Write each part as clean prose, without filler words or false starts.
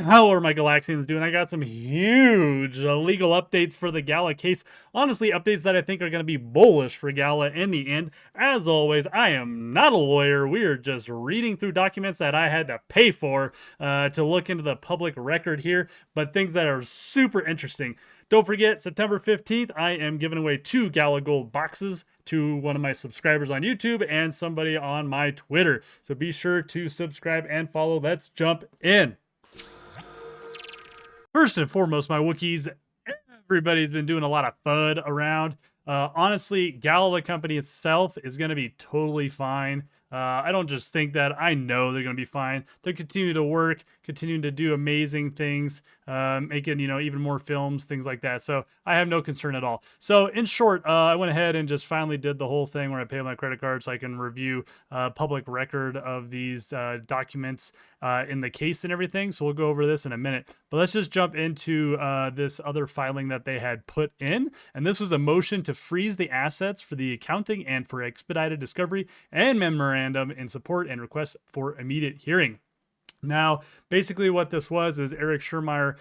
How are my Galaxians doing? I got some huge legal updates for the Gala case. Honestly, updates that I think are going to be bullish for Gala in the end. As always, I am not a lawyer. We are just reading through documents that I had to pay for to look into the public record here, but things that are super interesting. Don't forget, September 15th, I am giving away 2 Gala Gold boxes to one of my subscribers on YouTube and somebody on my Twitter. So be sure to subscribe and follow. Let's jump in. First and foremost, my Wookiees, everybody's been doing a lot of FUD around. Honestly, Gala, the company itself, is going to be totally fine. I don't just think that. I know they're going to be fine. They're continuing to work, continuing to do amazing things, making, even more films, things like that. So I have no concern at all. So in short, I went ahead and just finally did the whole thing where I pay with my credit card so I can review public record of these documents in the case and everything. So we'll go over this in a minute. But let's just jump into this other filing that they had put in. And this was a motion to freeze the assets for the accounting and for expedited discovery and memorandum in support and request for immediate hearing. Now, basically what this was is Eric Schirmeyer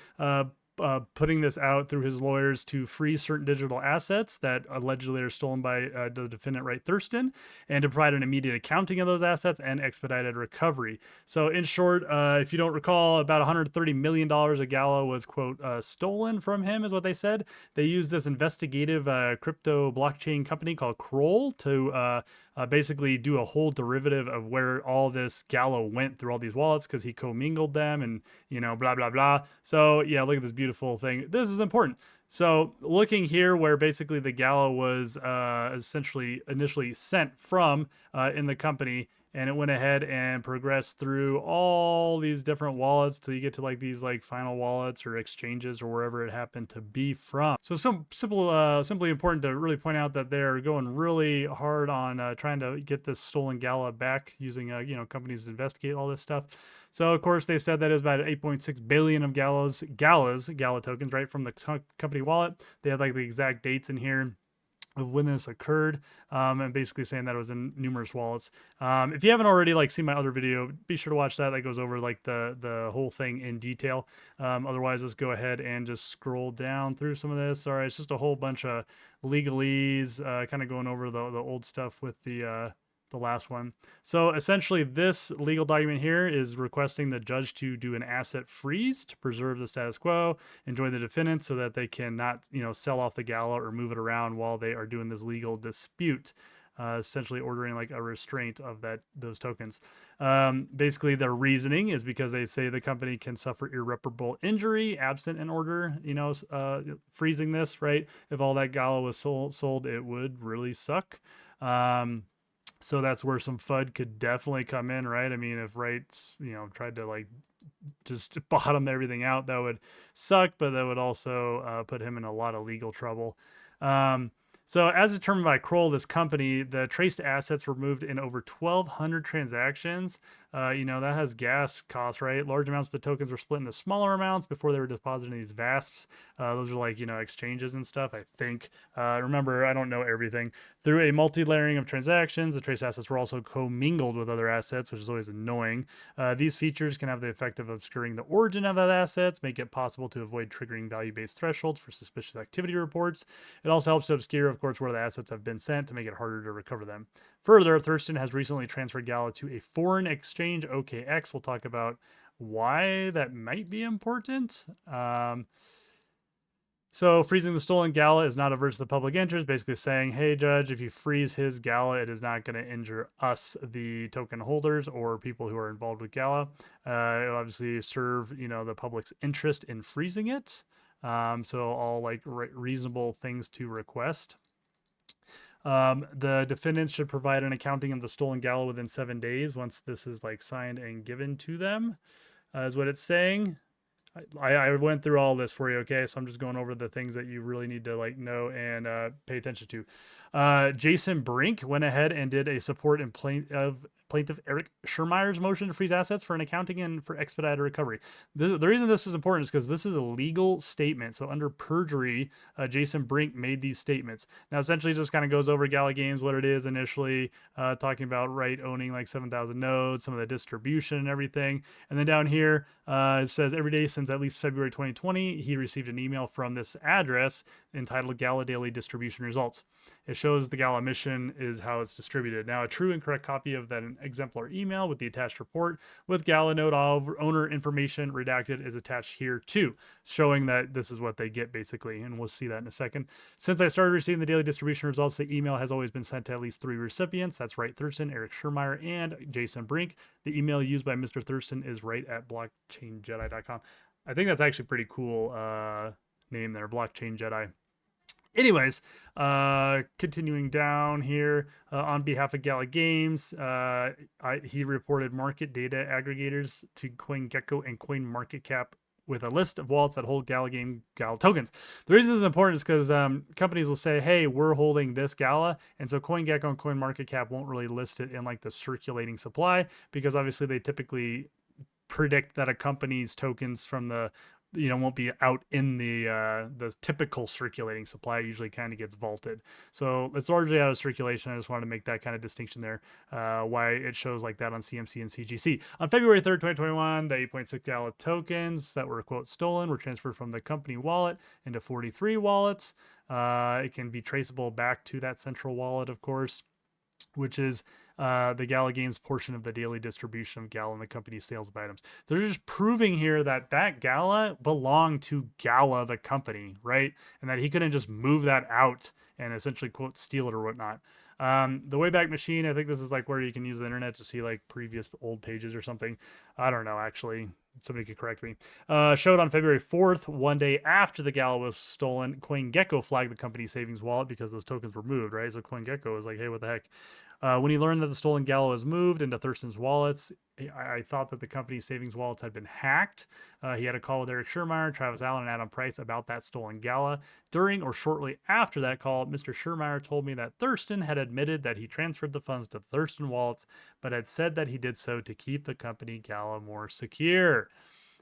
putting this out through his lawyers to freeze certain digital assets that allegedly are stolen by the defendant Wright Thurston, and to provide an immediate accounting of those assets and expedited recovery. So in short, if you don't recall, about $130 million of Gala was, quote, stolen from him, is what they said. They used this investigative crypto blockchain company called Kroll to basically do a whole derivative of where all this Gala went through all these wallets, because he commingled them and, blah, blah, blah. So yeah, look at this beautiful thing. This is important. So looking here where basically the Gala was essentially initially sent from in the company, and it went ahead and progressed through all these different wallets till you get to like these like final wallets or exchanges or wherever it happened to be from. So simply important to really point out that they're going really hard on trying to get this stolen Gala back using companies to investigate all this stuff. So of course they said that it was about 8.6 billion of Gala tokens right from the company wallet. They had like the exact dates in here of when this occurred, and basically saying that it was in numerous wallets. If you haven't already seen my other video, be sure to watch that. That goes over the whole thing in detail. Otherwise, let's go ahead and just scroll down through some of this. All right, it's just a whole bunch of legalese, kind of going over the old stuff with the last one. So essentially this legal document here is requesting the judge to do an asset freeze to preserve the status quo, enjoy the defendant so that they cannot, sell off the Gala or move it around while they are doing this legal dispute. Essentially ordering like a restraint of those tokens. Basically their reasoning is because they say the company can suffer irreparable injury absent an order, freezing this, right? If all that Gala was sold, it would really suck. So that's where some FUD could definitely come in, right? I mean, if Wright's, tried to just bottom everything out, that would suck, but that would also put him in a lot of legal trouble. So as determined by Kroll, this company, the traced assets were moved in over 1,200 transactions. That has gas costs, right? Large amounts of the tokens were split into smaller amounts before they were deposited in these VASPs. Those are exchanges and stuff, I think. Remember, I don't know everything. Through a multi-layering of transactions, the trace assets were also commingled with other assets, which is always annoying. These features can have the effect of obscuring the origin of that assets, make it possible to avoid triggering value-based thresholds for suspicious activity reports. It also helps to obscure, of course, where the assets have been sent to make it harder to recover them. Further, Thurston has recently transferred Gala to a foreign exchange, OKX. We'll talk about why that might be important. So freezing the stolen Gala is not averse to the public interest, basically saying, hey, judge, if you freeze his Gala, it is not going to injure us, the token holders, or people who are involved with Gala. It'll obviously serve, the public's interest in freezing it. So all reasonable things to request. The defendants should provide an accounting of the stolen Gala within 7 days once this is signed and given to them, is what it's saying. I went through all this for you, okay? So I'm just going over the things that you really need to know and pay attention to. Jason Brink went ahead and did a support in plaintiff Eric Schirmeyer's motion to freeze assets for an accounting and for expedited recovery. The reason this is important is because this is a legal statement. So under perjury, Jason Brink made these statements. Now, essentially, just kind of goes over Gala Games, what it is initially, talking about owning like 7,000 nodes, some of the distribution and everything. And then down here, it says every day since at least February 2020, he received an email from this address entitled Gala Daily Distribution Results. It shows the Gala mission is how it's distributed. Now, a true and correct copy of that exemplar email with the attached report with Gala node owner information redacted is attached here too, showing that this is what they get basically. And we'll see that in a second. Since I started receiving the daily distribution results, the email has always been sent to at least 3 recipients. That's Wright Thurston, Eric Schirmeyer, and Jason Brink. The email used by Mr. Thurston is right at blockchainjedi.com. I think that's actually pretty cool name there, Blockchain Jedi. Anyways, continuing down here, on behalf of Gala Games, he reported market data aggregators to CoinGecko and CoinMarketCap with a list of wallets that hold Gala tokens. The reason this is important is because companies will say, hey, we're holding this Gala. And so CoinGecko and CoinMarketCap won't really list it in like the circulating supply, because obviously they typically predict that a company's tokens from the won't be out in the typical circulating supply. It usually kind of gets vaulted, so it's largely out of circulation. I just wanted to make that kind of distinction there, why it shows like that on CMC and CGC. On February 3rd, 2021, the 8.6 Gala tokens that were quote stolen were transferred from the company wallet into 43 wallets. It can be traceable back to that central wallet, of course, which is the Gala Games portion of the daily distribution of Gala and the company's sales of items. So they're just proving here that Gala belonged to Gala, the company, right? And that he couldn't just move that out and essentially, quote, steal it or whatnot. The Wayback Machine, I think this is like where you can use the internet to see like previous old pages or something. I don't know, actually. Somebody could correct me. Showed on February 4th, one day after the Gala was stolen, CoinGecko flagged the company's savings wallet because those tokens were moved, right? So CoinGecko was like, hey, what the heck? When he learned that the stolen Gala was moved into Thurston's wallets, I thought that the company's savings wallets had been hacked. He had a call with Eric Schirmeyer, Travis Allen, and Adam Price about that stolen Gala. During or shortly after that call, Mr. Schirmeyer told me that Thurston had admitted that he transferred the funds to Thurston wallets, but had said that he did so to keep the company Gala more secure.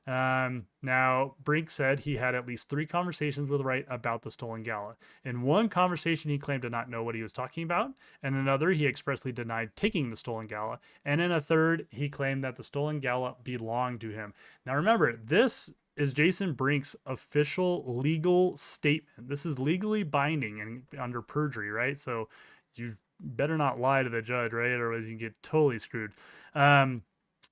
Now, Brink said he had at least 3 conversations with Wright about the stolen Gala. In one conversation, he claimed to not know what he was talking about. In another, he expressly denied taking the stolen Gala. And in a third, he claimed that the stolen Gala belonged to him. Now, remember, this is Jason Brink's official legal statement. This is legally binding and under perjury, right? So you better not lie to the judge, right? Otherwise you can get totally screwed.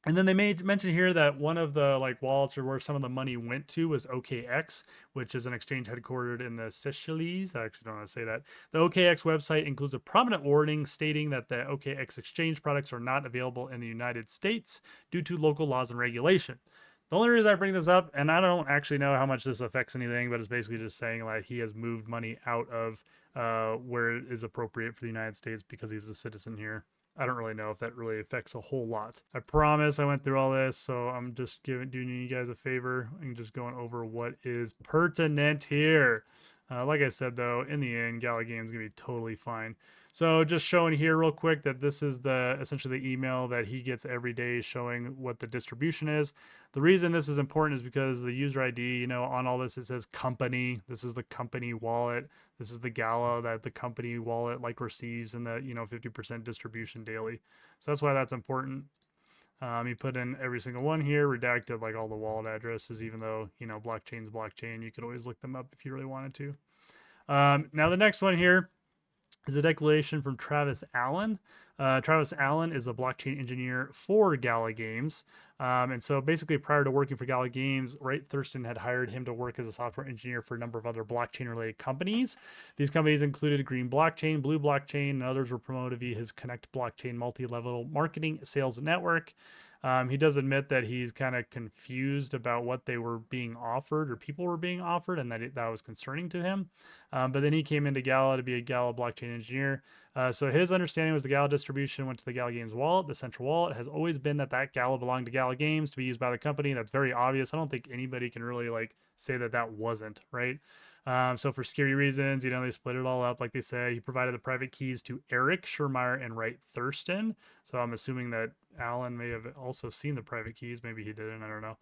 And then they mention here that one of the like wallets or where some of the money went to was OKX, which is an exchange headquartered in the Seychelles. I actually don't know how to say that. The OKX website includes a prominent warning stating that the OKX exchange products are not available in the United States due to local laws and regulation. The only reason I bring this up, and I don't actually know how much this affects anything, but it's basically just saying like he has moved money out of where it is appropriate for the United States because he's a citizen here. I don't really know if that really affects a whole lot. I promise I went through all this, so I'm just doing you guys a favor and just going over what is pertinent here. Like I said, though, in the end, Gala Games is going to be totally fine. So just showing here real quick that this is essentially the email that he gets every day showing what the distribution is. The reason this is important is because the user ID, on all this, it says company. This is the company wallet. This is the Gala that the company wallet receives in the, 50% distribution daily. So that's why that's important. He put in every single one here, redacted like all the wallet addresses, even though, blockchain's blockchain. You could always look them up if you really wanted to. Now the next one here is a declaration from Travis Allen. Travis Allen is a blockchain engineer for Gala Games. And so basically prior to working for Gala Games, Wright Thurston had hired him to work as a software engineer for a number of other blockchain related companies. These companies included Green Blockchain, Blue Blockchain, and others were promoted via his Connect Blockchain multi-level marketing sales network. He does admit that he's kind of confused about what they were being offered or people were being offered, and that was concerning to him. But then he came into Gala to be a Gala blockchain engineer. So his understanding was the Gala distribution went to the Gala Games wallet. The central wallet has always been that Gala belonged to Gala Games to be used by the company. That's very obvious. I don't think anybody can really like say that wasn't right. So for security reasons, they split it all up. Like they say, he provided the private keys to Eric Schirmeyer and Wright Thurston. So I'm assuming that Alan may have also seen the private keys. Maybe he didn't. I don't know.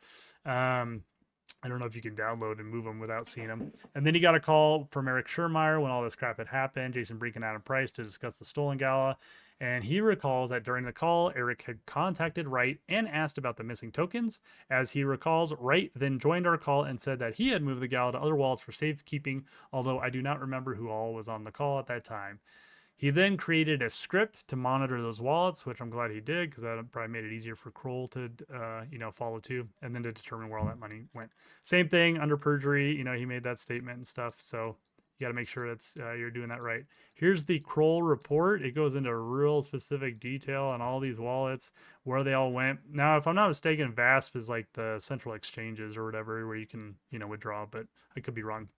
I don't know if you can download and move them without seeing them. And then he got a call from Eric Schirmeyer when all this crap had happened, Jason Brink and Adam Price, to discuss the stolen Gala. And he recalls that during the call, Eric had contacted Wright and asked about the missing tokens. As he recalls, Wright then joined our call and said that he had moved the Gala to other wallets for safekeeping, although I do not remember who all was on the call at that time. He then created a script to monitor those wallets, which I'm glad he did because that probably made it easier for Kroll to, follow too, and then to determine where all that money went. Same thing under perjury. He made that statement and stuff. So you got to make sure that's you're doing that right. Here's the Kroll report. It goes into real specific detail on all these wallets, where they all went. Now, if I'm not mistaken, VASP is like the central exchanges or whatever where you can, withdraw, but I could be wrong.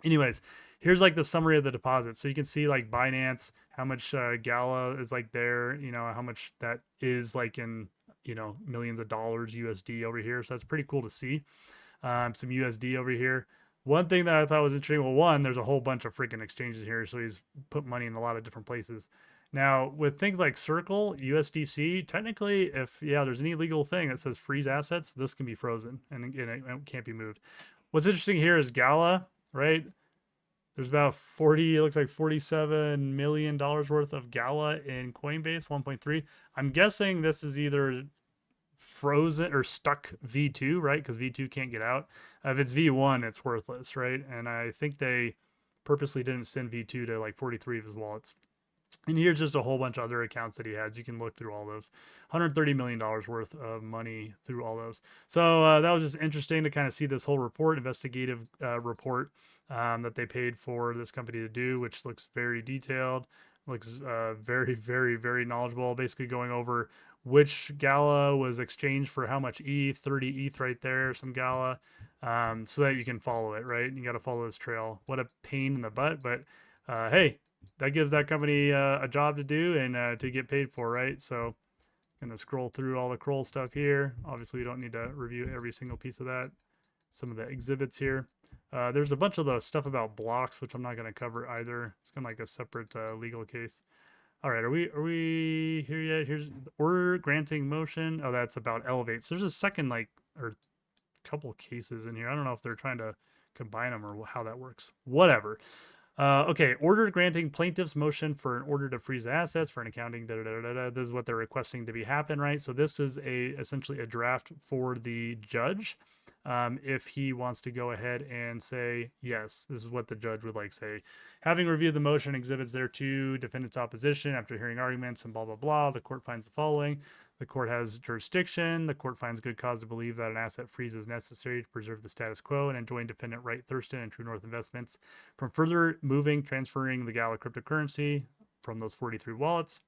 Anyways, here's like the summary of the deposit. So you can see like Binance, how much Gala is like there, how much that is like in, millions of dollars USD over here. So that's pretty cool to see. Some USD over here. One thing that I thought was interesting, well, one, there's a whole bunch of freaking exchanges here. So he's put money in a lot of different places. Now, with things like Circle, USDC, technically, if, there's any legal thing that says freeze assets, this can be frozen and it can't be moved. What's interesting here is Gala, right? There's about 40, it looks like $47 million worth of Gala in Coinbase 1.3. I'm guessing this is either frozen or stuck V2, right? Because V2 can't get out. If it's V1, it's worthless, right? And I think they purposely didn't send V2 to like 43 of his wallets. And here's just a whole bunch of other accounts that he has. You can look through all those. $130 million worth of money through all those. So that was just interesting to kind of see this whole report, investigative report that they paid for this company to do, which looks very detailed, looks very, very, very knowledgeable, basically going over which Gala was exchanged for how much ETH, 30 ETH right there, some Gala, so that you can follow it, right? You got to follow this trail. What a pain in the butt, but hey, that gives that company a job to do and to get paid for, right? So I'm gonna scroll through all the Kroll stuff here. Obviously, we don't need to review every single piece of that. Some of the exhibits here. There's a bunch of the stuff about blocks, which I'm not gonna cover either. It's kind of like a separate legal case. All right, are we here yet? Here's the order granting motion. Oh, that's about elevates. There's a second or couple cases in here. I don't know if they're trying to combine them or how that works. Whatever. Okay, order granting plaintiff's motion for an order to freeze assets for an accounting. This is what they're requesting to be happen, right? So this is essentially a draft for the judge. If he wants to go ahead and say, yes, this is what the judge would like say. Having reviewed the motion, exhibits thereto, defendant's opposition, after hearing arguments and blah, blah, blah, the court finds the following. The court has jurisdiction. The court finds good cause to believe that an asset freeze is necessary to preserve the status quo and enjoin defendant Wright Thurston and True North Investments from further transferring the Gala cryptocurrency from those 43 wallets.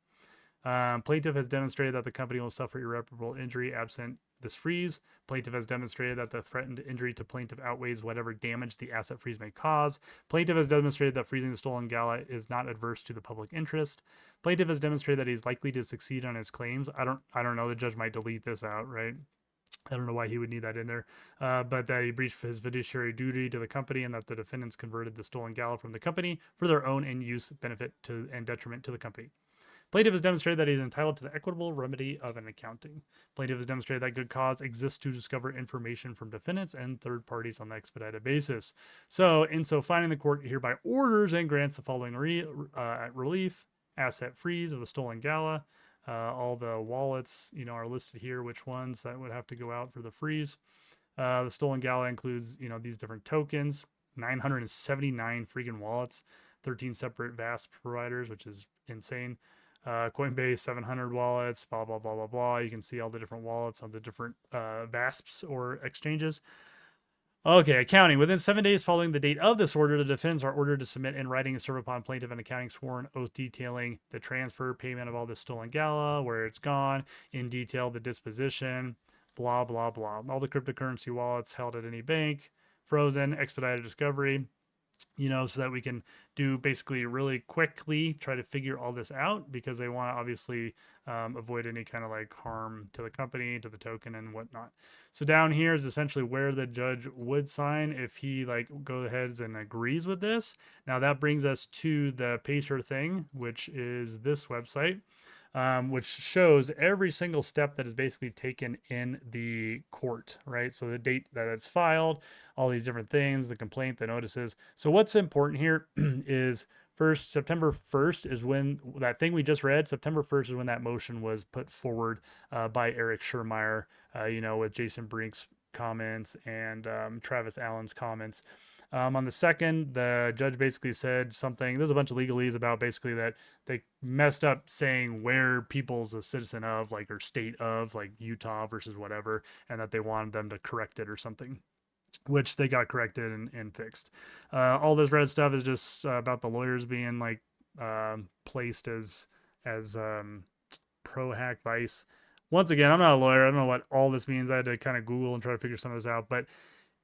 Plaintiff has demonstrated that the company will suffer irreparable injury absent this freeze. Plaintiff has demonstrated that the threatened injury to plaintiff outweighs whatever damage the asset freeze may cause. Plaintiff has demonstrated that freezing the stolen Gala is not adverse to the public interest. Plaintiff has demonstrated that he's likely to succeed on his claims. I don't know. The judge might delete this out, right? I don't know why he would need that in there, but that he breached his fiduciary duty to the company and that the defendants converted the stolen Gala from the company for their own in-use benefit and detriment to the company. Plaintiff has demonstrated that he is entitled to the equitable remedy of an accounting. Plaintiff has demonstrated that good cause exists to discover information from defendants and third parties on an expedited basis. So, finding the court hereby orders and grants the following relief: asset freeze of the stolen Gala. All the wallets, are listed here, which ones that would have to go out for the freeze. The stolen Gala includes, these different tokens, 979 freaking wallets, 13 separate VASP providers, which is insane. Coinbase 700 wallets, blah, blah, blah, blah, blah. You can see all the different wallets on the different VASPs or exchanges. Okay, accounting. Within 7 days following the date of this order, the defendants are ordered to submit in writing and serve upon plaintiff an accounting sworn oath detailing the transfer, payment of all this stolen Gala, where it's gone, in detail, the disposition, blah, blah, blah. All the cryptocurrency wallets held at any bank, frozen, expedited discovery, so that we can do basically really quickly try to figure all this out because they want to obviously avoid any kind of like harm to the company, to the token, and whatnot. So down here is essentially where the judge would sign if he like go ahead and agrees with this. Now that brings us to the Pacer thing, which is this website. Which shows every single step that is basically taken in the court, right? So the date that it's filed, all these different things, the complaint, the notices. So what's important here is first, September 1st is when that thing we just read, September 1st is when that motion was put forward by Eric Schurmeyer, with Jason Brink's comments and Travis Allen's comments. On the second, the judge basically said something. There's a bunch of legalese about basically that they messed up saying where people's a citizen of, like, or state of, like Utah versus whatever, and that they wanted them to correct it or something, which they got corrected and fixed. All this red stuff is just about the lawyers being like placed as pro hack vice. Once again, I'm not a lawyer. I don't know what all this means. I had to kind of Google and try to figure some of this out, but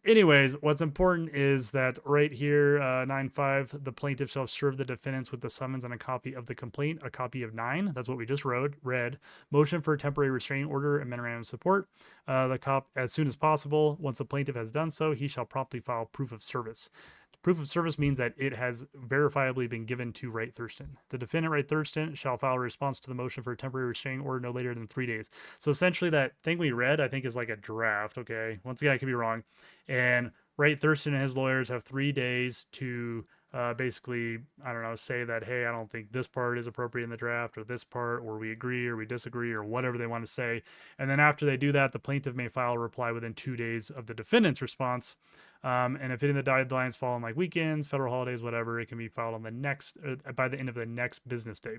anyways, what's important is that right here, 9.5, the plaintiff shall serve the defendants with the summons and a copy of the complaint, a copy of 9. That's what we just read. Motion for a temporary restraining order and memorandum of support. The cop as soon as possible. Once the plaintiff has done so, he shall promptly file proof of service. Proof of service means that it has verifiably been given to Wright Thurston. The defendant, Wright Thurston, shall file a response to the motion for a temporary restraining order no later than 3 days. So essentially, that thing we read, I think, is like a draft. Okay, once again, I could be wrong. And Wright Thurston and his lawyers have 3 days to basically, I don't know, say that, hey, I don't think this part is appropriate in the draft, or this part, or we agree, or we disagree, or whatever they want to say. And then after they do that, the plaintiff may file a reply within 2 days of the defendant's response. And if any of the deadlines fall on like weekends, federal holidays, whatever, it can be filed on the next, by the end of the next business day.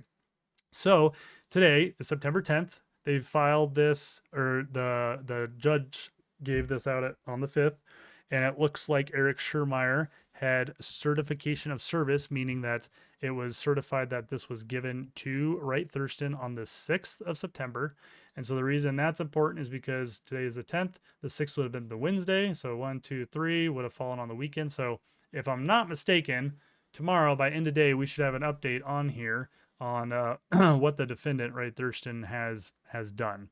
So today is September 10th. They filed this, or the judge gave this out on the 5th, and it looks like Eric Schurmeyer had certification of service, meaning that it was certified that this was given to Wright Thurston on the 6th of September. And so the reason that's important is because today is the 10th. The 6th would have been the Wednesday. So 1, 2, 3 would have fallen on the weekend. So if I'm not mistaken, tomorrow by end of day, we should have an update on here on what the defendant, Wright Thurston, has done.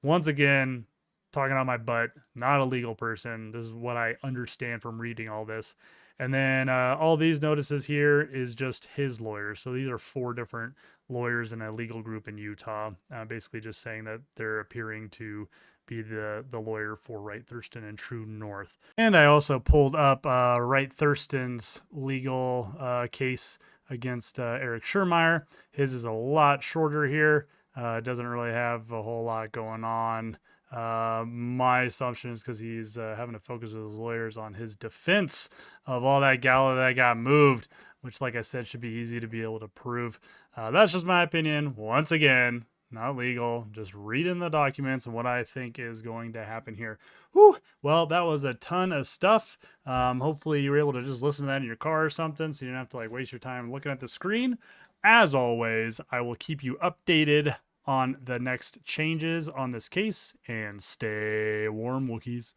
Once again, talking on my butt, not a legal person. This is what I understand from reading all this. And then all these notices here is just his lawyers. So these are 4 different lawyers in a legal group in Utah, basically just saying that they're appearing to be the lawyer for Wright Thurston and True North. And I also pulled up Wright Thurston's legal case against Eric Schurmeyer. His is a lot shorter here. Doesn't really have a whole lot going on. My assumption is because he's having to focus with his lawyers on his defense of all that Gala that got moved, which, like I said, should be easy to be able to prove. That's just my opinion. Once again, not legal, just reading the documents and what I think is going to happen here. Whew. Well, that was a ton of stuff. Hopefully you were able to just listen to that in your car or something, so you don't have to like waste your time looking at the screen. As always, I will keep you updated on the next changes on this case, and stay warm, Wookiees.